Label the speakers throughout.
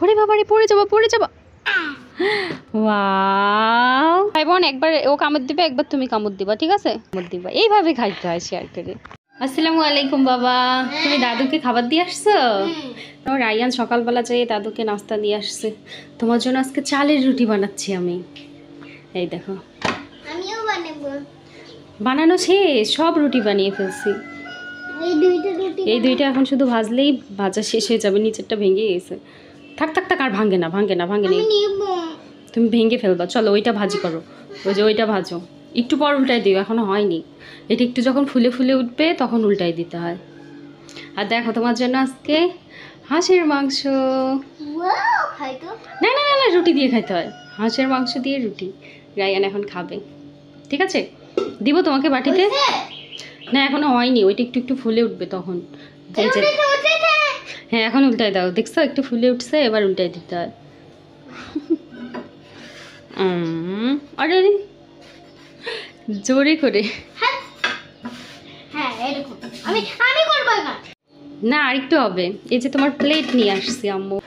Speaker 1: ওরে বাবা রে, পড়ে যাবো পড়ে যাবো। ওয়াও, ভাই বোন একবার ও কামড় দিবে, একবার তুমি কামড় দিবা, ঠিক আছে? কামড় দিবা, এইভাবে খাইতে হয় শেয়ার করে। আসসালামু আলাইকুম বাবা, তুমি দাদুকে খাবার দিয়ে আসছো? রায়ান সকালবেলা যাই দাদুকে নাস্তা দিয়ে আসছে। তোমার জন্য আজকে চালের রুটি বানাচ্ছি আমি। এই দেখো,
Speaker 2: আমিও বানাবো।
Speaker 1: বানানো শেষ, সব রুটি বানিয়ে ফেলছি। এই দুইটা এখন শুধু ভাজলেই ভাজা শেষ হয়ে যাবে, নিচেরটা ভেঙে গেছে। থাক থাক থাক, আর ভাঙে না ভাঙে না ভাঙে না, তুমি ভেঙে ফেলবা। চলো ওইটা ভাজি করো, ওই যে ওইটা ভাজো, একটু পর উল্টাই দিও, এখনো হয়নি। এটা একটু যখন ফুলে ফুলে উঠবে তখন উল্টাই দিতে হয়। আর দেখো তোমার জন্য আজকে হাঁসের মাংস। না না না না, রুটি দিয়ে খাইতে হয়, হাঁসের মাংস দিয়ে রুটি। রায়ান এখন খাবে, ঠিক আছে? দিব তোমাকে বাটিতে। না এখনো হয়নি, ওইটা একটু একটু ফুলে উঠবে তখন। হ্যাঁ এখন উল্টাই দাও, দেখছো একটু ফুলে উঠছে, এবার উল্টাই দিতে হয়। আরে জোরে করে না, আরেকটু হবে। এই যে তোমার প্লেট নিয়ে আসছি আম্মু,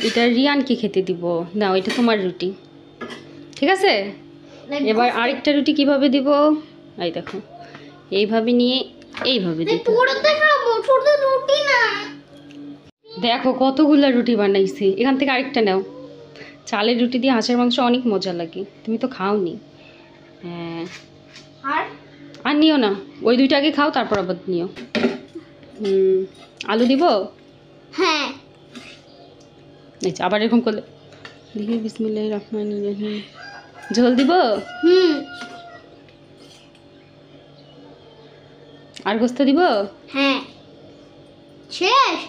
Speaker 1: এটা রিয়ানকে খেতে দিব। না ওইটা তোমার রুটি, ঠিক আছে? এবার আরেকটা রুটি কিভাবে দিব, এই দেখো, এইভাবে নিয়ে এইভাবে দিতে। দেখো কতগুলা রুটি বানাইছি, এখান থেকে আরেকটা নাও। চালের রুটি দিয়ে হাঁসের মাংস অনেক মজা লাগে, তুমি তো খাওনি। হ্যাঁ আর নিও না, ওই দুইটা আগে খাও, তারপর আবার নিও। আলু দিব?
Speaker 2: হ্যাঁ।
Speaker 1: আবার এরকম করলে দেখি, বিসমিল্লাহির রহমানির রহিম। ঝোল দিব? আর গোস্ত দিব?
Speaker 2: হ্যাঁ শেষ।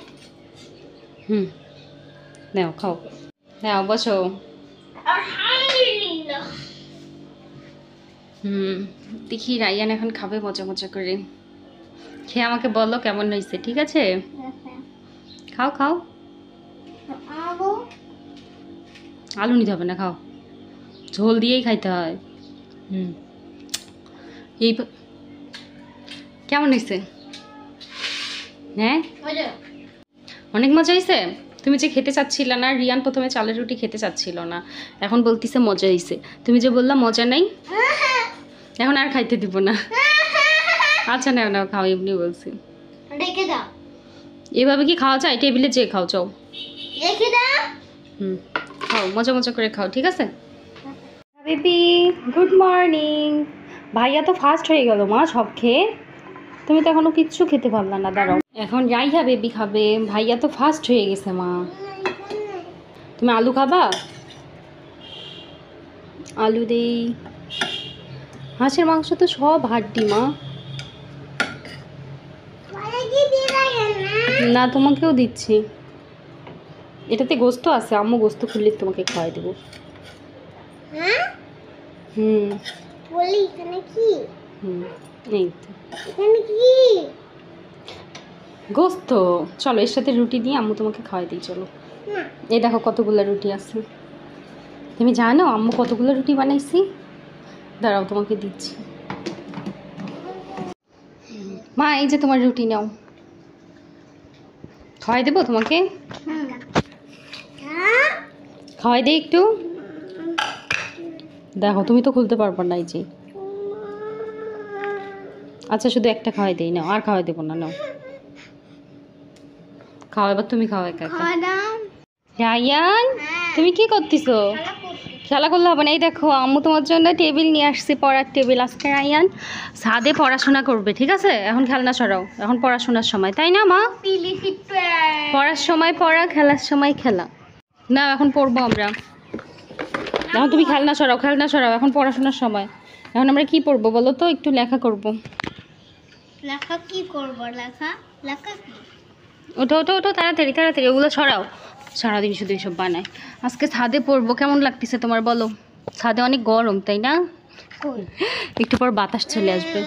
Speaker 1: নাও খাও, নাও বসো। দেখি রায়ান এখন খাবে মজা মজা করে। খেয়ে আমাকে বলো কেমন হয়েছে, ঠিক আছে? খাও খাও, আলু নিতে হবে না, খাও। ঝোল দিয়েই খাইতে হয়। এই কেমন হয়েছে? হ্যাঁ অনেক মজা হয়েছে। তুমি যে খেতে চাচ্ছিল না, রিয়ান প্রথমে চালের রুটি খেতে চাচ্ছিল না, এখন বলতিছে মজা হয়েছে। তুমি যে বললা মজা নাই, এখন আর খাইতে দিব না। আচ্ছা নাও নাও খাও, এমনি বলছি। এভাবে কি খাওয়া যায়? টেবিলে যে খাও, চাও খাও, মজা মজা করে খাও, ঠিক আছে? Baby good morning. ভাইয়া তো ফার্স্ট হয়ে গেল মা সব খেয়ে, তুমি তো এখনো কিচ্ছু খেতে পারলা না। দাঁড়াও, এখন রাইহা বেবি খাবে, ভাইয়া তো ফার্স্ট হয়ে গেছে মা। তুমি আলু খাবা? আলু দেই। হাঁসের মাংস তো সব হাড্ডি মা। না তোমাকেও দিচ্ছি, এটাতে গোস্ত আছে, আম্মু গোস্ত খুললে তোমাকে খাওয়াই দেবো। এই গোস্ত, চলো এর সাথে রুটি দিয়ে আম্মু তোমাকে খাওয়াই দিই, চলো। এই দেখো কতগুলো রুটি আছে, তুমি জানো আম্মু কতগুলো রুটি বানাইছি? দাঁড়াও তোমাকে দিচ্ছি। মা এই যে তোমার রুটি নাও, খাওয়াই দেবো তোমাকে, খাওয়াই দে একটু। দেখো তুমি তো খুলতে পারবো না, এই যে। আচ্ছা শুধু একটা খাওয়াই দেই, নাও আর খাওয়াই দেবো না, নাও খাও, এবার তুমি খাও একা একা। রায়ান তুমি কি করতেছো? খেলা করলে হবে না। এই দেখো আম্মু তোমার জন্য টেবিল নিয়ে আসছি, পড়ার টেবিল। আজকে রায়ান ছাদে পড়াশোনা করবে, ঠিক আছে? এখন খেলনা সরাও, এখন পড়াশোনার সময়, তাই না মা? পড়ার সময় পড়া, খেলার সময় খেলা। না এখন পড়বো আমরা, এখন তুমি খেলনা সরাও, খেলনা সরাও, এখন পড়াশোনার সময়। এখন আমরা কি পড়বো বলো তো? একটু লেখা করবো।
Speaker 2: লেখা কি করব? লেখা লেখা কি?
Speaker 1: ওঠো ওঠো ওঠো, তাড়াতাড়ি তাড়াতাড়ি, ওগুলো সরাও। সারাদিন শুধু এসব বানায়। আজকে ছাদে পড়বো, কেমন লাগতেছে তোমার বলো? ছাদে অনেক গরম, তাই না? একটু পর বাতাস চলে আসবে।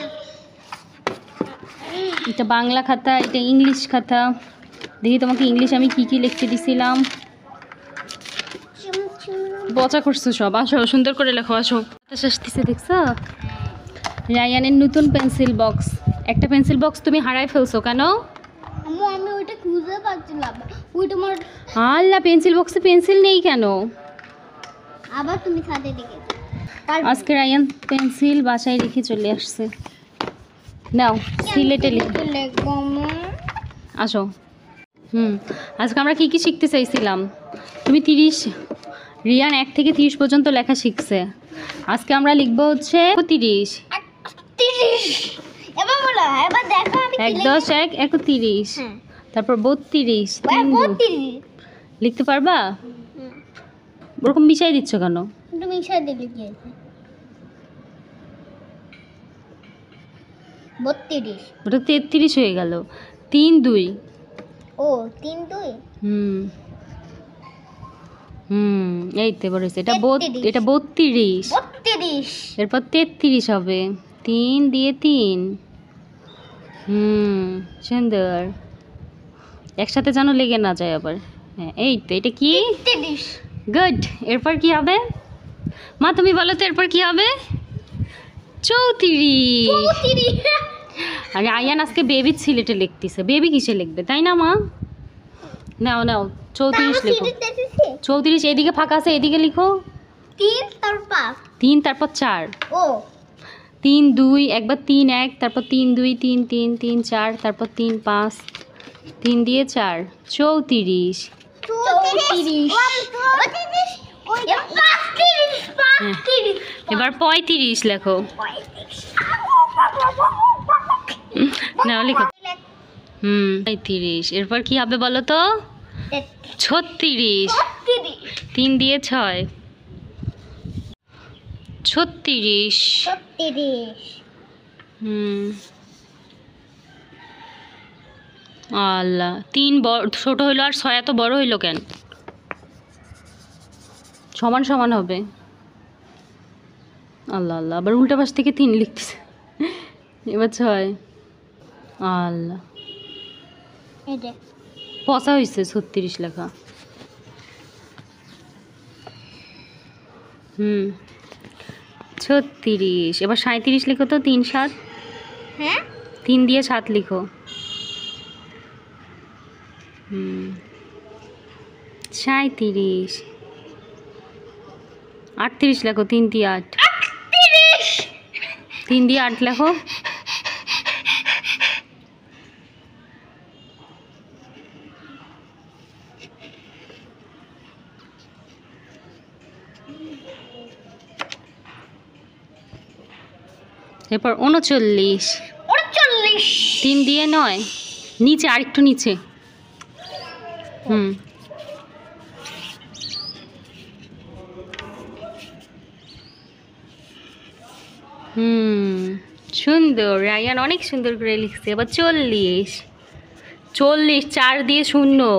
Speaker 1: এটা বাংলা খাতা, এটা ইংলিশ খাতা। দেখি তোমাকে ইংলিশ আমি কি কি লিখতে দিছিলাম। বচা করছো সব, আসো সুন্দর করে লেখো, আসো। বাতাস আসতেছে দেখছো? রায়ানের নতুন পেন্সিল বক্স। একটা পেন্সিল বক্স তুমি হারাই ফেলছো কেন?
Speaker 2: আম্মু আমি ওইটা খুঁজে পাচ্ছিলাম ওইটা আমার
Speaker 1: আল্লাহ পেন্সিল বক্সে পেন্সিল নেই কেন?
Speaker 2: আবার তুমি ছাদে দিকে
Speaker 1: আজকে রায়ান পেন্সিল বাসায় রেখে চলে আসছে। নাও সিলেটে লিখে
Speaker 2: লিখবো
Speaker 1: আসো। আজকে আমরা কি কি শিখতে চাইছিলাম? তুমি 30, রিয়ান 1 থেকে 30 পর্যন্ত লেখা শিখছে। আজকে আমরা লিখবো হচ্ছে 30।
Speaker 2: 30 এবার বলো, এবার দেখো আমি
Speaker 1: 1 10 1 31, তারপর 32 3
Speaker 2: 32
Speaker 1: লিখতে পারবা? ওরকম মিশাই দিচ্ছ কেন?
Speaker 2: তুমি ইশারা দিয়ে লিখে আছে 32
Speaker 1: ওটা 33 হয়ে গেল। 3 2
Speaker 2: ও 3 2
Speaker 1: এই তো এবার হয়েছে। এটা
Speaker 2: 33
Speaker 1: এটা 32,
Speaker 2: 32
Speaker 1: এরপর 33 হবে। 3 দিয়ে 3। সুন্দর, একসাথে যেন লেগে না যায় আবার। হ্যাঁ এই তো, এটা কি?
Speaker 2: 33
Speaker 1: গুড। এরপর কি হবে মা, তুমি বলো তো এরপর কি হবে? 34।
Speaker 2: 34
Speaker 1: আরে আয়ান আজকে বেবি সিলেটে লিখতেছে। বেবি কিসে লিখবে তাই না মা? নাও নাও 34 লিখো। 34 এদিকে ফাঁকা আছে, এদিকে লিখো।
Speaker 2: 3 তারপর 5
Speaker 1: 3 তারপর 4।
Speaker 2: ও
Speaker 1: 3 2 একবার 3 1, তারপর 3 2 3 3 3 4, তারপর 3 5, 3 দিয়ে 4 34।
Speaker 2: 34
Speaker 1: এবার 35 লেখো। নাও লিখো। 35। এরপর কি হবে বলো তো? 36। 3 দিয়ে 6 36। আল্লাহ 3 ছোট হইলো আর 6 এত বড় হইলো কেন? সমান সমান হবে। আল্লাহ আল্লাহ, আবার উল্টা পাশ থেকে 3 লিখতেছে। এবার 6। আল্লাহ পচা হয়েছে 36 লেখা। 36। এবার 37 লিখো তো। 3 7।
Speaker 2: হ্যাঁ
Speaker 1: 3 দিয়ে 7 লিখো। 37। 38 লেখো। 3 দিয়ে 8। 3 দিয়ে 8 লেখো। এরপর 39। 3 দিয়ে 9, নিচে আরেকটু নিচে। সুন্দর, রায়ান অনেক সুন্দর করে লিখছে। এবার 40। 4 দিয়ে 0।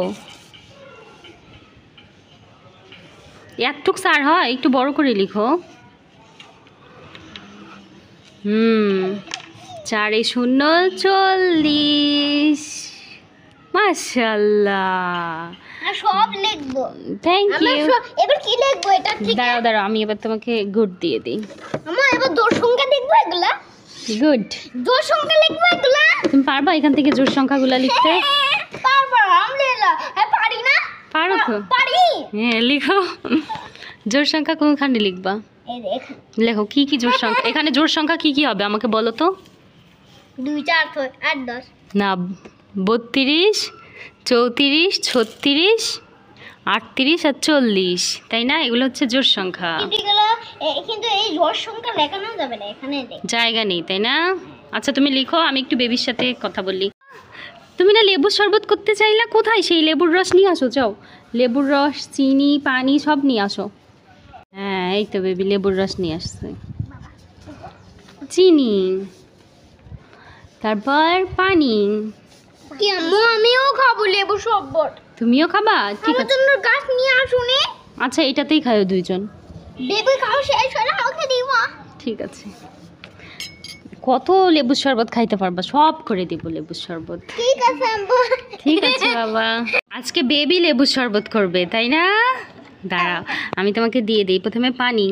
Speaker 1: এতটুক 4 হয়, একটু বড় করে লিখো। 4 এ 0 40। মাশাআল্লাহ,
Speaker 2: সব লিখবো।
Speaker 1: Thank you.
Speaker 2: এবার কি লিখবো এটা? ঠিক
Speaker 1: দাঁড়াও দাঁড়াও, আমি এবার তোমাকে গুড দিয়ে দিই।
Speaker 2: আমা এবার জোড় সংখ্যা লিখবো এগুলা।
Speaker 1: গুড।
Speaker 2: জোড় সংখ্যা লিখবো এগুলা।
Speaker 1: তুমি পারবা এখান থেকে জোড় সংখ্যাগুলো লিখতে?
Speaker 2: পারবো আলহামদুলিল্লাহ। পারি না?
Speaker 1: পারো তো?
Speaker 2: পারি।
Speaker 1: হ্যাঁ লিখো। জোড় সংখ্যা কোনখানে লিখবা?
Speaker 2: এই দেখ
Speaker 1: লেখো কি কি জোড় সংখ্যা। এখানে জোড় সংখ্যা কি কি হবে আমাকে বলো তো।
Speaker 2: 2 4 6 8 10
Speaker 1: না, 32 34 36 38 আর 40, তাই না? এগুলো হচ্ছে জোড় সংখ্যা।
Speaker 2: কিন্তু এই জোড় সংখ্যা লেখানো যাবে না, এখানে
Speaker 1: জায়গা নেই, তাই না? আচ্ছা তুমি লিখো, আমি একটু বেবির সাথে কথা বলি। তুমি না লেবুর শরবত করতে চাইলা, কোথায় সেই লেবুর রস নিয়ে আসো। যাও লেবুর রস, চিনি, পানি সব নিয়ে আসো। হ্যাঁ এই তো বেবি লেবুর রস নিয়ে আসছে। চিনি, তারপর পানি।
Speaker 2: কি আম্মু আমিও খাবো লেবু শরবত।
Speaker 1: তুমিও খাবা? ঠিক
Speaker 2: আমার
Speaker 1: আছে।
Speaker 2: জন্য গাছ নিয়ে আসুনি।
Speaker 1: আচ্ছা এটাতেই খাও দুইজন।
Speaker 2: বেবি খাও শেষ হলে আমাকে দিবা।
Speaker 1: ঠিক আছে। কত লেবুর শরবত খাইতে পারবা, সব করে দিব লেবুর শরবত।
Speaker 2: ঠিক আছে আম্মু।
Speaker 1: ঠিক আছে বাবা। আজকে বেবি লেবুর শরবত করবে তাই না? দাঁড়াও আমি তোমাকে দিয়ে দিই। প্রথমে পানি।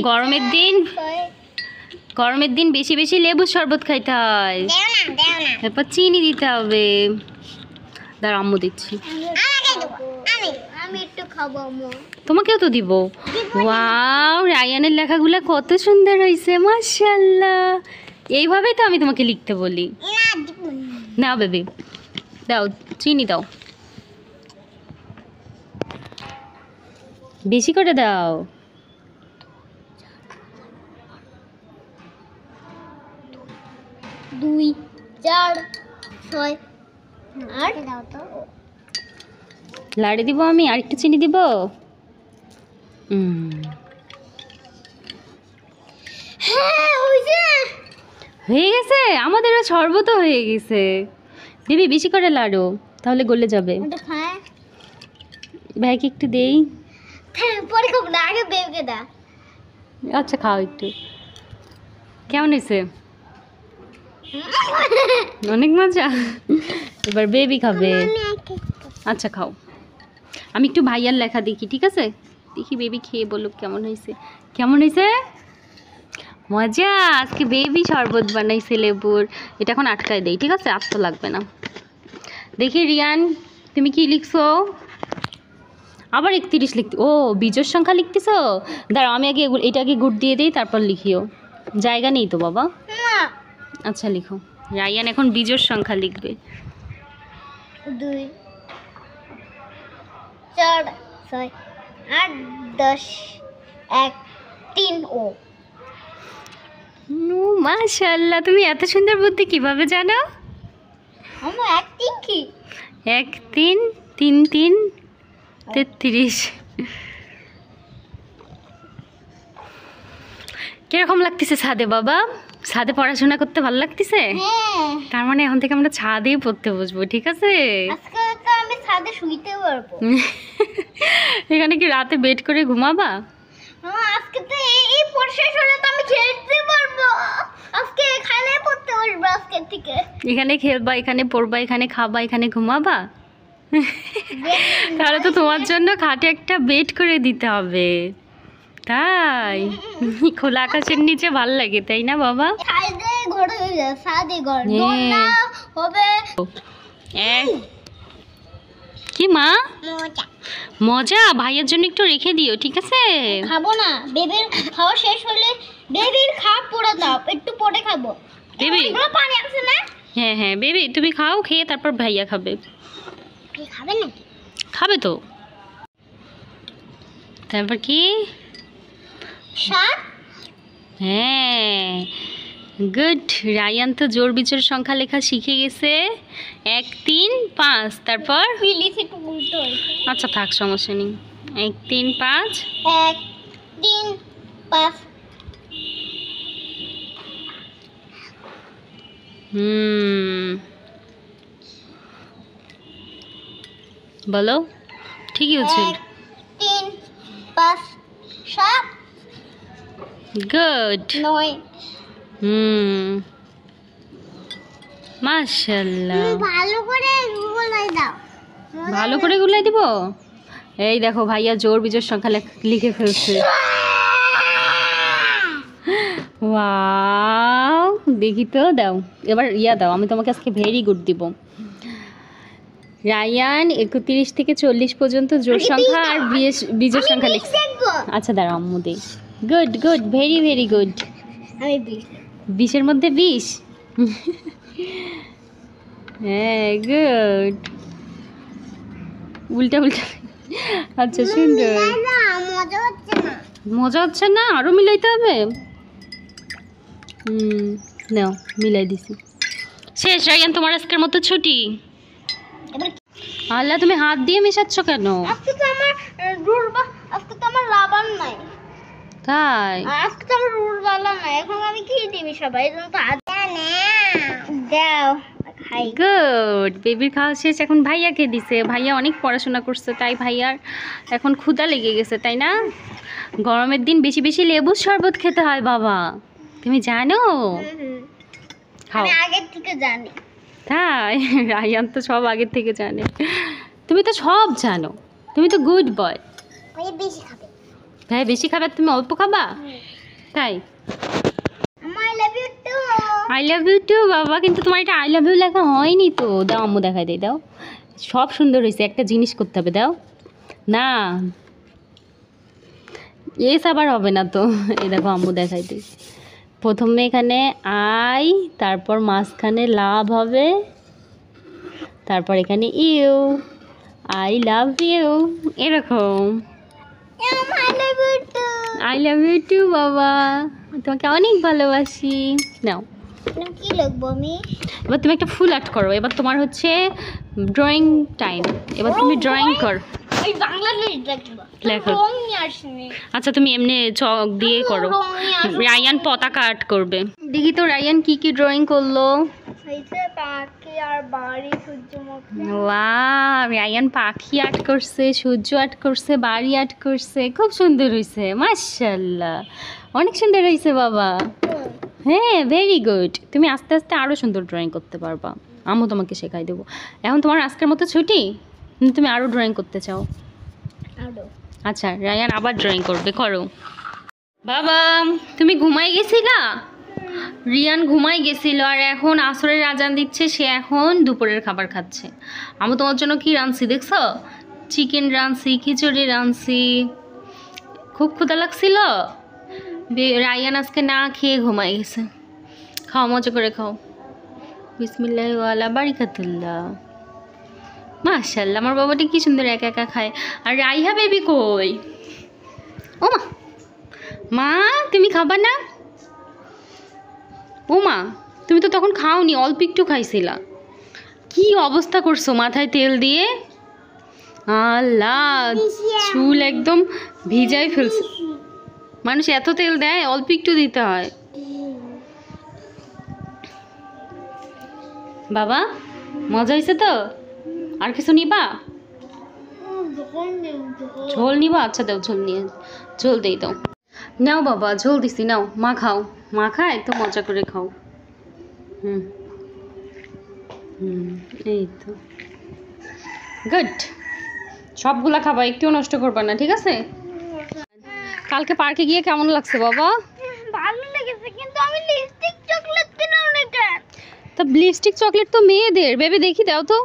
Speaker 1: গরমের দিন গরমের দিন বেশি বেশি লেবুর শরবত খাইতে হয়। এরপর চিনি দিতে হবে। দাঁড়া আম্মু দিচ্ছি।
Speaker 2: আমি একটু খাবো আম্মু।
Speaker 1: তোমাকেও তো দিব। ওয়াও, রায়ানের লেখাগুলো কত সুন্দর হয়েছে, মাশাআল্লাহ। এইভাবেই তো আমি তোমাকে লিখতে বলি। নাও বেবি, দাও চিনি দাও, বেশি করে দাও।
Speaker 2: 2 4 6 8 দাও তো।
Speaker 1: লাড়ি দিব আমি, আর একটু চিনি দিব।
Speaker 2: হ্যাঁ হইছে,
Speaker 1: হয়ে গেছে, আমাদেরও শরবত হয়ে গেছে। বেবি বেশি করে লাড়ো, তাহলে গলে যাবে।
Speaker 2: ওটা খায়।
Speaker 1: ভাইকে একটু দেই।
Speaker 2: হ্যাঁ পরে খাবো না, আগে বেবকে দা।
Speaker 1: আচ্ছা খাও একটু। কেমন হয়েছে? অনেক মজা। এবার বেবি খাবে। আচ্ছা খাও। আমি একটু ভাইয়ার লেখা দেখি, ঠিক আছে? দেখি বেবি খেয়ে বলুক কেমন হয়েছে। কেমন হয়েছে? মজা। আজকে বেবি শরবত বানাইছে লেবুর। এটা এখন আটকায় দেই, ঠিক আছে? আর তো লাগবে না। দেখি রিয়ান, তুমি কি লিখছো? আবার 31 লিখতে। ও, বীজের সংখ্যা লিখতেছো? দাঁড়াও আমি আগে এটা আগে গুড় দিয়ে দিই, তারপর লিখিও। জায়গা নেই তো বাবা। আচ্ছা লিখো। রায়ান এখন বীজের সংখ্যা লিখবে।
Speaker 2: 2 4 6 8 10 1 3 ও।
Speaker 1: মাশাআল্লাহ, তুমি এত সুন্দর বুদ্ধি কিভাবে জানো?
Speaker 2: আমরা 1 3 কি?
Speaker 1: 1 3 3 3 33। কিরকম লাগতেছে ছাদে বাবা? ছাদে পড়াশোনা করতে ভালো লাগতেছে?
Speaker 2: হ্যাঁ,
Speaker 1: তার মানে এখন থেকে আমরা ছাদেই পড়তে বসবো, ঠিক আছে?
Speaker 2: আজকে তো আমি ছাদে শুইতে পারবো।
Speaker 1: এখানে কি রাতে বেড করে ঘুমাবা?
Speaker 2: আজকে তো এই পড়া শেষ হলে তো আমি খেলতে পারবো। আজকে এখানে পড়তে পারবো আজকে থেকে।
Speaker 1: এখানে খেলবা, এখানে পড়বা, এখানে খাবা, এখানে ঘুমাবা? তাহলে তো তোমার জন্য খাটে একটা বেড করে দিতে হবে, তাই? খোলা আকাশের নিচে ভাল লাগে, তাই না বাবা?
Speaker 2: ছাদে ঘর হয়ে যায়, ছাদে ঘর
Speaker 1: হ্যাঁ।
Speaker 2: দোলনা হবে।
Speaker 1: কি মা?
Speaker 2: মজা
Speaker 1: মজা? ভাইয়ের জন্য একটু রেখে দিও, ঠিক আছে?
Speaker 2: খাবো না, বেবির খাওয়া শেষ হলে বেবির খাওয়া পড়ে দাও, একটু পরে খাবো।
Speaker 1: বেবি,
Speaker 2: এগুলো পানি আছে না?
Speaker 1: হ্যাঁ হ্যাঁ বেবি, তুমি খাও, খেয়ে তারপর ভাইয়া খাবে।
Speaker 2: তুই খাবেন নাকি?
Speaker 1: খাবে তো। তারপর কি?
Speaker 2: সাত।
Speaker 1: হ্যাঁ, গুড। রায়ান তো জোর বিজোর সংখ্যা লেখা শিখে গেছে। 1 3 5, তারপর?
Speaker 2: প্লিজ একটু উল্টো হয়েছে।
Speaker 1: আচ্ছা থাক, সমস্যা নেই। 1 3 5।
Speaker 2: 1 3 5।
Speaker 1: বলো, ঠিকই হচ্ছে।
Speaker 2: 1 3 5 7
Speaker 1: গুড।
Speaker 2: 9।
Speaker 1: মাশাআল্লাহ।
Speaker 2: ভালো করে গুলাই দাও।
Speaker 1: ভালো করে গুলাই দিব। এই দেখো ভাইয়া জোর বিজোর সংখ্যা লিখে ফেলছে। ওয়াও, দেখি তো, দাও এবার ইয়া দাও, আমি তোমাকে আজকে ভেরি গুড দিব। রায়ান 31 থেকে 40 পর্যন্ত জোর সংখ্যা আর বিজোর সংখ্যা লিখছে। আচ্ছা দাঁড়াও আম্মু দেই। Good good, very very good.
Speaker 2: আমি 20।
Speaker 1: 20-এর মধ্যে 20। হ্যাঁ গুড। উল্টা উল্টা। আচ্ছা সুন্দর।
Speaker 2: মজা হচ্ছে না।
Speaker 1: মজা হচ্ছে না? আরো মিলাইতে হবে। নাও মিলাই দিছি। শেষ রায়ান, তোমার আজকের মতো ছুটি।
Speaker 2: এবার
Speaker 1: আল্লাহ, তুমি হাত দিয়ে মেশাচ্ছ কেন?
Speaker 2: আজকে তো আমার আজকে তো আমার লাবান নাই।
Speaker 1: তাই?
Speaker 2: আজকে তো আমার রুল বালা নাই। এখন আমি কি দিবি সবাই? এজন্য তো হাত দাও খাই।
Speaker 1: গুড। বেবির খাওয়া শেষ, এখন ভাইয়াকে দিছে। ভাইয়া অনেক পড়াশোনা করছে, তাই ভাইয়ার এখন ক্ষুধা লেগে গেছে, তাই না? গরমের দিন বেশি বেশি লেবুর শরবত খেতে হয় বাবা, তুমি জানো? খাও।
Speaker 2: আমি আগে থেকে জানি।
Speaker 1: তাই? রায়ান তো সব আগের থেকে জানে। তুমি তো সব জানো, তুমি তো গুড বয়।
Speaker 2: ওই বেশি খাবে।
Speaker 1: ভাই বেশি খাবে, তুমি অল্প খাবা? তাই?
Speaker 2: আমার
Speaker 1: আই লাভ ইউ টু বাবা, কিন্তু তোমার এটা আই লাভ ইউ লেখা হয়নি তো। দাও আম্মু দেখাই দেই, দাও। সব সুন্দর হয়েছে, একটা জিনিস করতে হবে, দাও না। এস আবার হবে না তো। এই দেখো আম্মু দেখাই দিই। প্রথমে এখানে আই, তারপর মাঝখানে লাভ হবে, তারপর এখানে ইউ, আই লাভ ইউ, এরকম। আই লাভ ইউ টু বাবা, তোমাকে অনেক ভালোবাসি। নাও
Speaker 2: কি লিখবো আমি?
Speaker 1: এবার তুমি একটা ফুল আর্ট করো। এবার তোমার হচ্ছে ড্রয়িং টাইম। এবার তুমি ড্রয়িং করো।
Speaker 2: এই বাংলা লিখবো।
Speaker 1: লেখো।
Speaker 2: রং নিয়ে আসিনি।
Speaker 1: আচ্ছা তুমি এমনি চক দিয়ে করো। রায়ান পতাকা আর্ট করবে। দেখি তো রায়ান কি কি ড্রয়িং করলো।
Speaker 2: হইছে পাখি আর বাড়ি, সূর্যমুখী।
Speaker 1: ওয়াও, রায়ান পাখি আর্ট করছে, সূর্য আর্ট করছে, বাড়ি আর্ট করছে। খুব সুন্দর হয়েছে, মাশাআল্লাহ, অনেক সুন্দর হয়েছে বাবা। হ্যাঁ, ভেরি গুড। তুমি আস্তে আস্তে আরও সুন্দর ড্রয়িং করতে পারবা। আমিও তোমাকে শেখাই দেবো। এখন তোমার আজকের মতো ছুটি, তুমি আরও ড্রয়িং করতে চাও? আচ্ছা, রায়ান আবার ড্রয়িং করবে, করো। বাবা তুমি ঘুমাই গেছিলা? রিয়ান ঘুমাই গেছিল, আর এখন আসরের আজান দিচ্ছে, সে এখন দুপুরের খাবার খাচ্ছে। আমি তোমার জন্য কি রাঁধছি দেখছো? চিকেন রাঁধছি, খিচুড়ি রাঁধছি। খুব ক্ষুধা লাগছিল। রায়ান আজকে না খেয়ে ঘুমাই গেছে। খাও, মজা করে খাও। বিসমিল্লাহি ওয়ালা বারাকাতুল্লাহ। মাশাআল্লাহ, আমার বাবাটি কি সুন্দর একা একা খায়। আর রাইহা বেবি কই? ও মা, মা তুমি খাবা না? ও মা, তুমি তো তখন খাওনি, অল্প একটু খাইছিলা। কি অবস্থা করছো মাথায় তেল দিয়ে? আল্লাহ, চুল একদম ভিজাই ফেলছে। মানুষ এত তেল দেয়? অল্প একটু দিতে হয়। বাবা মজা হয়েছে তো? আর কিছু নিবা? ঝোল নিবা? আচ্ছা দাও, ঝোল নিয়ে, ঝোল দেই দাও। নাও বাবা, ঝোল দিছি, নাও মা খাও। মা খায় তো, মজা করে খাও। হুম হুম, এই তো গুড। সবগুলা খাবা, একটুও নষ্ট করবা না, ঠিক আছে? কালকে পার্কে গিয়ে কেমন লাগছে বাবা?
Speaker 2: ভালো লেগেছে, কিন্তু আমি লিপস্টিক চকলেট কিনলাম না কেন?
Speaker 1: তা লিপস্টিক চকলেট তো মেয়েদের, বেবি দেখি দাও তো।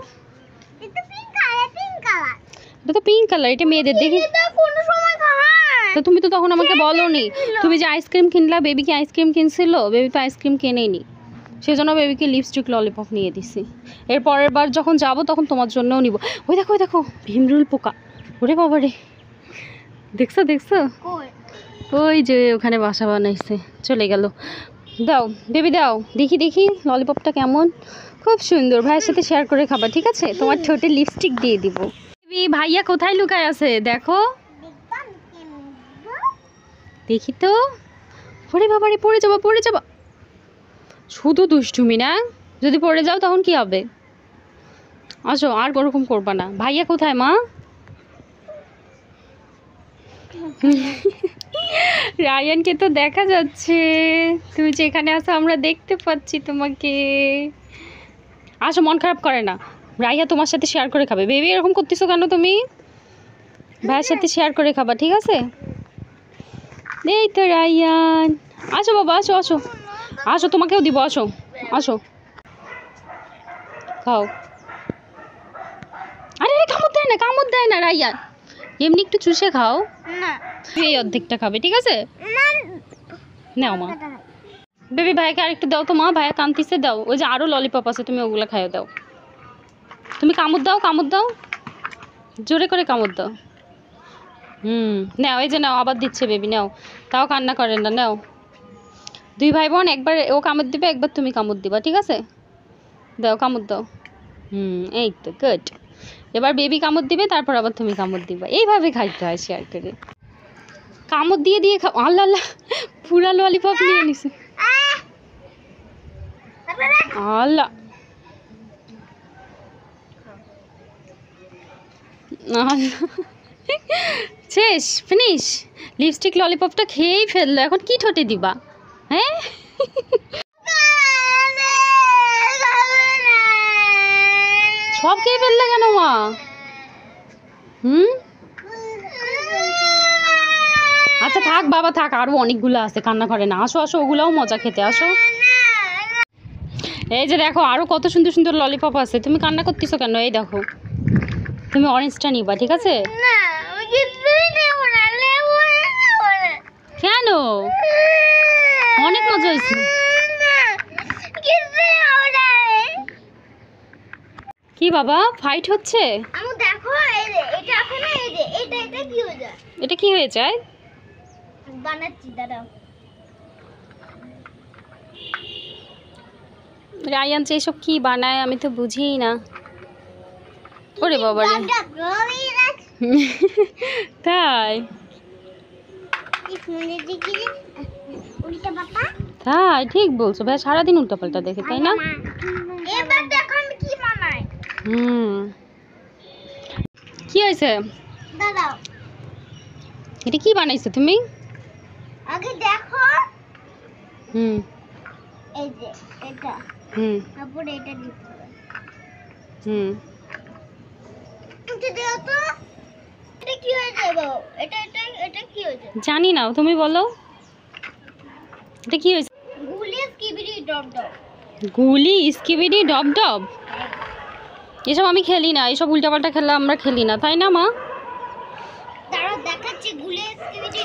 Speaker 2: এটা পিঙ্ক কালার, পিঙ্ক কালার।
Speaker 1: এটা তো পিঙ্ক কালার, এটা মেয়েদের দেখি।
Speaker 2: এটা কোন সময় খায়?
Speaker 1: তো তুমি তো তখন আমাকে বলোনি। তুমি যে আইসক্রিম কিনলা, বেবি কি আইসক্রিম কিনছিল? বেবি তো আইসক্রিম কেনেনি, সেজন্য বেবিকে লিপস্টিক ললিপপ নিয়ে দিছি। এর পরের বার যখন যাব তখন তোমার জন্যও নিব। ওই দেখো, ওই দেখো ভীমরুল পোকা। ওরে বাবা রে, দেখছো দেখছো? ওই যে ওখানে বাসা বানাইছে, চলে গেল। দাও বেবি দাও, দেখি দেখি ললিপপটা কেমন। খুব সুন্দর, ভাইয়ের সাথে শেয়ার করে খাবা, ঠিক আছে? তোমার ঠোঁটে লিপস্টিক দিয়ে দিব। বেবি ভাইয়া কোথায় লুকায় আছে দেখো, দেখি তো। ওরে বাবা রে, পড়ে যাবা, পড়ে যাবা। শুধু দুষ্টুমি না, যদি পড়ে যাও তখন কি হবে? আসো, আর ওরকম করবা না। ভাইয়া কোথায় মা? রায়ানকে তো দেখা যাচ্ছে, তুমি যেখানে আছো আমরা দেখতে পাচ্ছি তোমাকে। আসো, মন খারাপ করে না, রাইয়া তোমার সাথে শেয়ার করে খাবে। বেবি এরকম করতেছো কেন তুমি? ভাইয়ের সাথে শেয়ার করে খাবা, ঠিক আছে? এই তো রায়ান, আসো বাবা, আসো আসো আসো, তোমাকেও দিব, আসো আসো খাও। আরে কামড় দেয় না, কামড় দেয় না রায়ান, এমনি একটু চুষে খাও।
Speaker 2: না,
Speaker 1: এই অর্ধেকটা খাবে, ঠিক আছে? নাও মা। বেবি ভাইকে আরেকটু দাও তো মা, ভাইয়া কান্তিছে, দাও। ওই যে আরও ললিপপ আছে, তুমি ওগুলো খাইও, দাও। তুমি কামড় দাও, কামড় দাও, জোরে করে কামড় দাও। নাও, এই যে নাও, আবার দিচ্ছে বেবি, নাও। তাও কান্না করেন না, নাও। দুই ভাই বোন, একবার ও কামড় দিবে, একবার তুমি কামড় দিবা, ঠিক আছে? দাও, কামড় দাও। এই তো গুড। এবার বেবি কামড় দিবে, তারপর আবার তুমি কামড় দিবা। এইভাবে খাইতে হয় শেয়ার করে। কামড় দিয়ে দিয়ে খাও। আল্লাহ আল্লাহ, পুরা ললিপপ নিয়ে নিছে। আল্লাহ, শেষ, ফিনিশ। লিপস্টিক ললিপপটা খেয়েই ফেললো, এখন কি ঠোঁটে দিবা? হ্যাঁ, সব খেয়ে ফেললে কেন মা? আচ্ছা থাক বাবা, থাক, আরো অনেকগুলো আছে, কান্না করে না। আসো আসো, ওগুলাও মজা খেতে, আসো। এই যে দেখো আরো কত সুন্দর সুন্দর ললিপপ আছে, তুমি কান্না করতেছো কেন? এই দেখো তুমি অরেঞ্জটা নিবা, ঠিক আছে?
Speaker 2: না আমি কিছুই নেব না, নেব না।
Speaker 1: কেন? অনেক মজা হয়েছে।
Speaker 2: কিছুই নেব না।
Speaker 1: কি বাবা ফাইট হচ্ছে?
Speaker 2: আমি দেখো এই যে এটা আছে না, এই যে এটা কি হয়ে যায়?
Speaker 1: এটা কি হয়ে যায়?
Speaker 2: বানাচ্ছি দাঁড়াও।
Speaker 1: রায়ান যে এসব কি বানায় আমি তো বুঝিই না। ওরে বাবা রে, তাই তাই ঠিক বলছো ভাই, সারাদিন উল্টাপাল্টা দেখে, তাই না?
Speaker 2: এবার দেখো আমি কি বানাই।
Speaker 1: কি হয়েছে?
Speaker 2: দাঁড়াও
Speaker 1: এটা কি বানাইছো তুমি?
Speaker 2: আগে দেখো
Speaker 1: হুম
Speaker 2: এই যে এটা,
Speaker 1: হুম
Speaker 2: তারপরে এটা দিতে হবে।
Speaker 1: হুম
Speaker 2: এটা দাও তো। এটা কি হয়ে যাবে? এটা কি হয়ে যাবে?
Speaker 1: জানি না, তুমি বলো এটা কি হয়েছে?
Speaker 2: গুলি স্কিবিডি ডব ডব।
Speaker 1: গুলি স্কিবিডি ডব ডব? এসব আমি খেলি না, এসব উল্টাপাল্টা খেলা আমরা খেলি না, তাই না মা?
Speaker 2: দাঁড়াও দেখাচ্ছি গুলি স্কিবিডি